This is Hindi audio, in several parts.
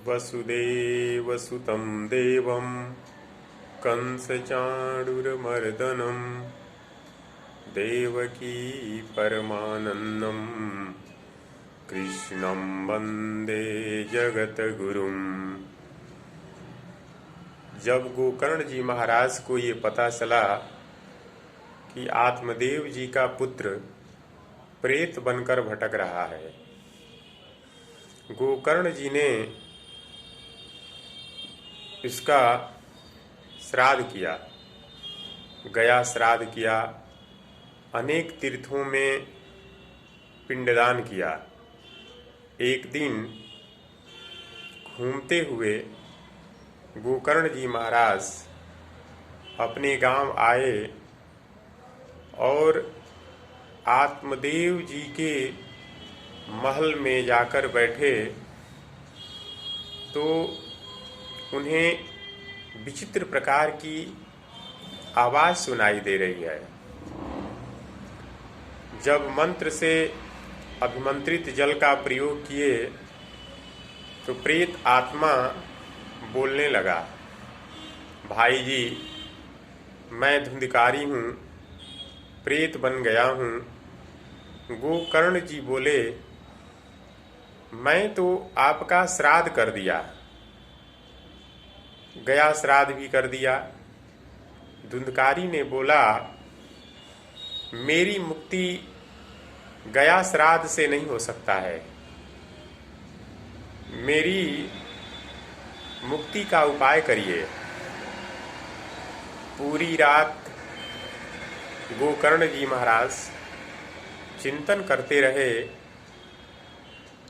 वसुदेवसुतं देवं कंसचाणूरमर्दनं देवकी परमानन्दं कृष्णं वन्दे जगतगुरुम्। जब गोकर्ण जी महाराज को ये पता चला कि आत्मदेव जी का पुत्र प्रेत बनकर भटक रहा है, गोकर्ण जी ने इसका श्राद्ध किया, गया श्राद्ध किया, अनेक तीर्थों में पिंडदान किया। एक दिन घूमते हुए गोकर्ण जी महाराज अपने गांव आए और आत्मदेव जी के महल में जाकर बैठे तो उन्हें विचित्र प्रकार की आवाज़ सुनाई दे रही है। जब मंत्र से अभिमंत्रित जल का प्रयोग किए तो प्रेत आत्मा बोलने लगा, भाई जी, मैं धुंधकारी हूँ, प्रेत बन गया हूँ। गोकर्ण जी बोले, मैं तो आपका श्राद्ध कर दिया, गया श्राद्ध भी कर दिया। धुंधकारी ने बोला, मेरी मुक्ति गया श्राद्ध से नहीं हो सकता है, मेरी मुक्ति का उपाय करिए। पूरी रात गोकर्ण जी महाराज चिंतन करते रहे,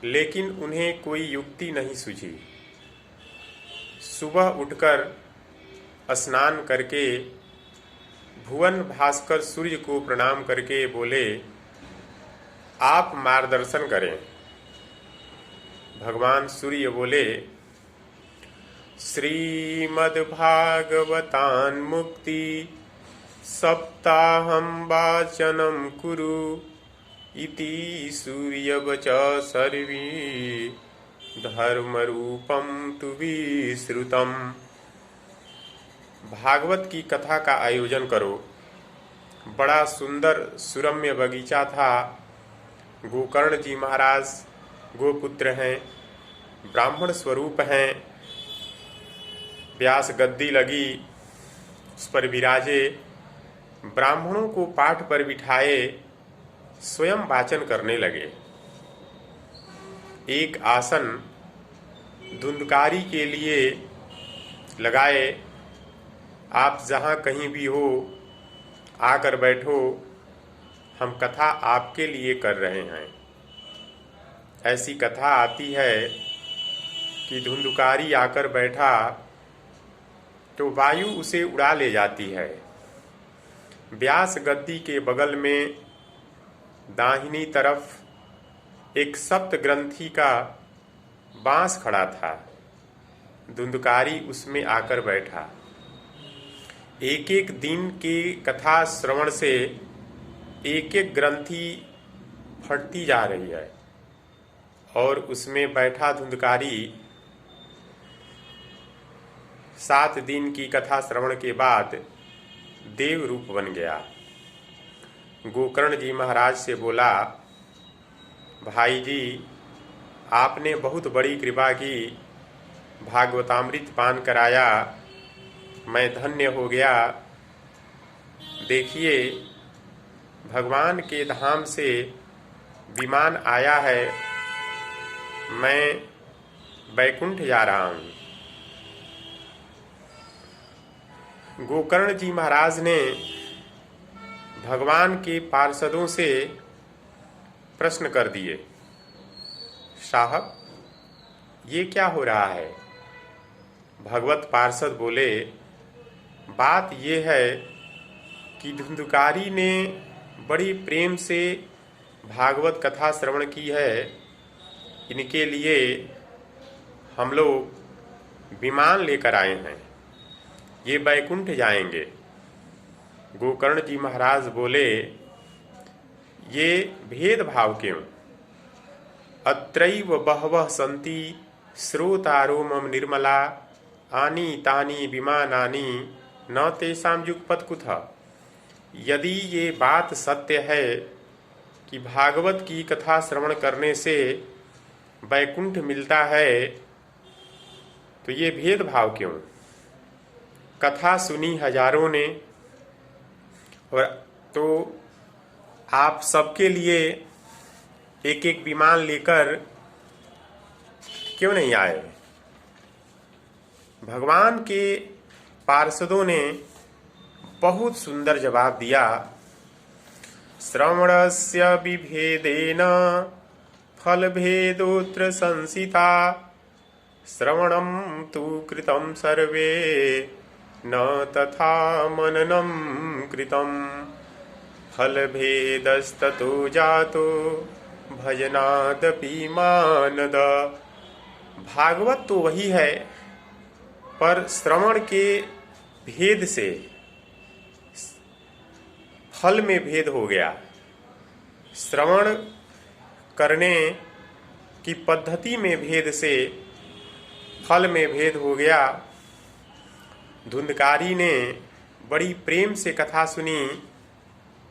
लेकिन उन्हें कोई युक्ति नहीं सूझी। सुबह उठकर स्नान करके भुवन भास्कर सूर्य को प्रणाम करके बोले, आप मार्गदर्शन करें। भगवान सूर्य बोले, श्रीमद्भागवतान् मुक्ति सप्ताहं वाचनं कुरु इति सूर्यवच सर्वी धर्मरूपं तु विश्रुतम्। भागवत की कथा का आयोजन करो। बड़ा सुंदर सुरम्य बगीचा था। गोकर्ण जी महाराज गोपुत्र हैं, ब्राह्मण स्वरूप हैं। व्यास गद्दी लगी, उस पर विराजे, ब्राह्मणों को पाठ पर बिठाए, स्वयं वाचन करने लगे। एक आसन धुंधकारी के लिए लगाए, आप जहाँ कहीं भी हो आकर बैठो, हम कथा आपके लिए कर रहे हैं। ऐसी कथा आती है कि धुंधकारी आकर बैठा तो वायु उसे उड़ा ले जाती है। व्यास गद्दी के बगल में दाहिनी तरफ एक सप्त ग्रंथि का बांस खड़ा था। धुंधकारी उसमें आकर बैठा। एक एक दिन के कथा श्रवण से एक एक ग्रंथि फटती जा रही है और उसमें बैठा धुंधकारी 7 दिन की कथा श्रवण के बाद देव रूप बन गया। गोकर्ण जी महाराज से बोला, भाई जी, आपने बहुत बड़ी कृपा की, भागवतामृत पान कराया, मैं धन्य हो गया। देखिए, भगवान के धाम से विमान आया है, मैं बैकुंठ जा रहा हूँ। गोकर्ण जी महाराज ने भगवान के पार्षदों से प्रश्न कर दिए, साहब, ये क्या हो रहा है? भगवत पार्षद बोले, बात ये है कि धुंधकारी ने बड़ी प्रेम से भागवत कथा श्रवण की है, इनके लिए हम लोग विमान लेकर आए हैं, ये बैकुंठ जाएंगे। गोकर्ण जी महाराज बोले, ये भेदभाव क्यों? अत्रैव बहवः सन्ति श्रोतारो मम निर्मला आनी तानी विमानानि न तेषां युगपत् कुतः। यदि ये बात सत्य है कि भागवत की कथा श्रवण करने से वैकुंठ मिलता है, तो ये भेदभाव क्यों? कथा सुनी हजारों ने, और तो आप सबके लिए एक एक विमान लेकर क्यों नहीं आए? भगवान के पार्षदों ने बहुत सुंदर जवाब दिया। श्रवणस्य विभेदेन फलभेदोऽत्र संसिता, श्रवणं तु कृतं सर्वे न तथा मननं कृतं, फलभेदस्ततो जातो भजनादपि मानद। भागवत तो वही है, पर श्रवण के भेद से फल में भेद हो गया। श्रवण करने की पद्धति में भेद से फल में भेद हो गया। धुंधकारी ने बड़ी प्रेम से कथा सुनी,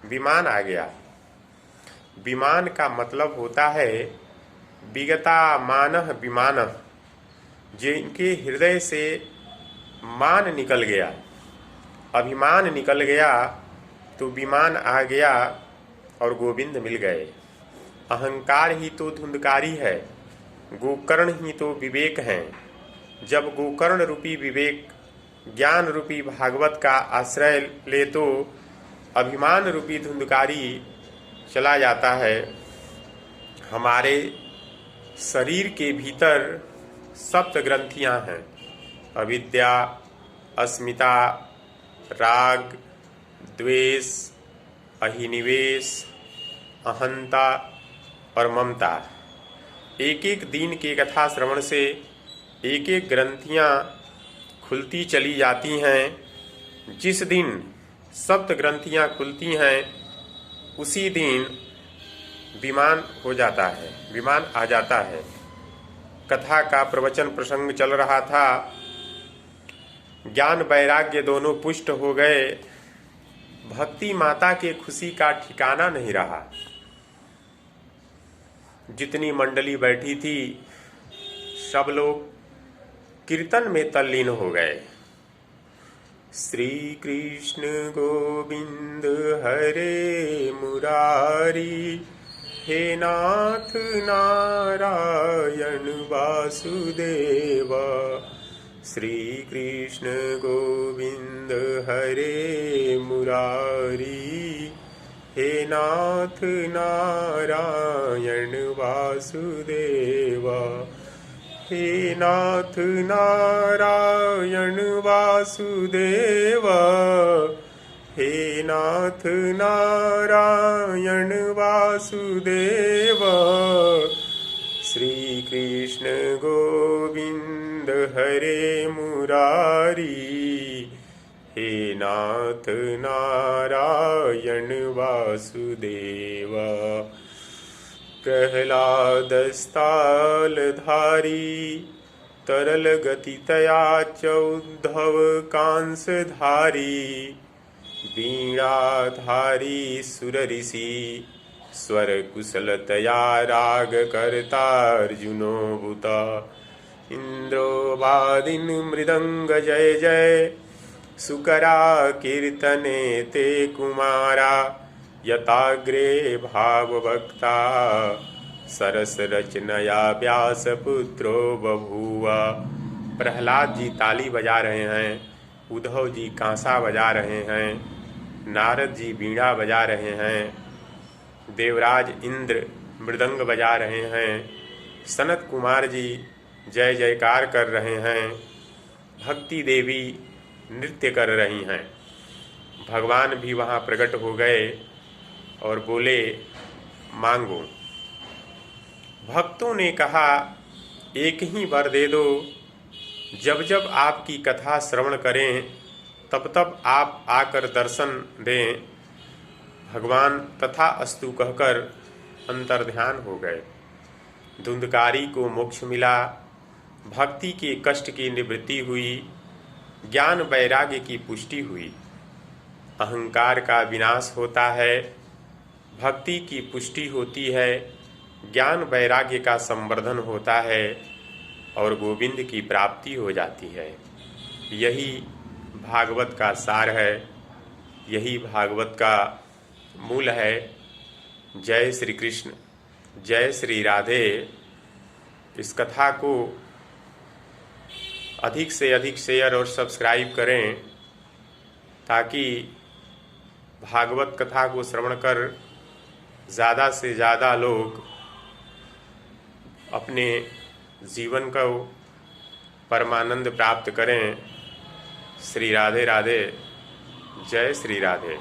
विमान आ गया। विमान का मतलब होता है विगता मानः विमानः, जिनके हृदय से मान निकल गया, अभिमान निकल गया, तो विमान आ गया और गोविंद मिल गए। अहंकार ही तो धुंधकारी है, गोकर्ण ही तो विवेक हैं। जब गोकर्ण रूपी विवेक ज्ञान रूपी भागवत का आश्रय ले, तो अभिमान रूपी धुंधकारी चला जाता है। हमारे शरीर के भीतर सप्त ग्रंथियां हैं, अविद्या, अस्मिता, राग, द्वेष, अहिनिवेश, अहंता और ममता। एक एक दिन के कथा श्रवण से एक एक ग्रंथियां खुलती चली जाती हैं। जिस दिन सप्त ग्रंथियां खुलती हैं, उसी दिन विमान हो जाता है, विमान आ जाता है। कथा का प्रवचन प्रसंग चल रहा था, ज्ञान वैराग्य दोनों पुष्ट हो गए। भक्ति माता के खुशी का ठिकाना नहीं रहा। जितनी मंडली बैठी थी, सब लोग कीर्तन में तल्लीन हो गए। श्री कृष्ण गोविंद हरे मुरारी, हे नाथ नारायण वासुदेव। श्री कृष्ण गोविंद हरे मुरारी, हे नाथ नारायण वासुदेव। हे नाथ नारायण वासुदेव, हे नाथ नारायण वासुदेव। श्री कृष्ण गोविंद हरे मुरारी, हे नाथ नारायण वासुदेव। प्रह्लादस्तालधारी, तरल गतितया च उद्धव कांसधारी। वीणाधारी सुरऋषि, स्वर कुशलतया राग करता अर्जुनो भूत। इंद्रो वादिन मृदंग जय जय, सुकरा कीर्तने ते कुमारा। यताग्रे भावभक्ता, सरस रचनया व्यास पुत्रो बभूवा। प्रहलाद जी ताली बजा रहे हैं, उद्धव जी कांसा बजा रहे हैं, नारद जी बीड़ा बजा रहे हैं, देवराज इंद्र मृदंग बजा रहे हैं, सनत कुमार जी जय जयकार कर रहे हैं, भक्ति देवी नृत्य कर रही हैं। भगवान भी वहाँ प्रकट हो गए और बोले, मांगो। भक्तों ने कहा, एक ही वर दे दो, जब जब आपकी कथा श्रवण करें तब तब आप आकर दर्शन दें। भगवान तथा अस्तु कहकर अंतर्ध्यान हो गए। धुंधकारी को मोक्ष मिला, भक्ति के कष्ट की निवृत्ति हुई, ज्ञान वैराग्य की पुष्टि हुई। अहंकार का विनाश होता है, भक्ति की पुष्टि होती है, ज्ञान वैराग्य का संवर्धन होता है और गोविंद की प्राप्ति हो जाती है। यही भागवत का सार है, यही भागवत का मूल है। जय श्री कृष्ण, जय श्री राधे। इस कथा को अधिक से अधिक शेयर और सब्सक्राइब करें ताकि भागवत कथा को श्रवण कर ज़्यादा से ज़्यादा लोग अपने जीवन को परमानंद प्राप्त करें। श्री राधे राधे, जय श्री राधे।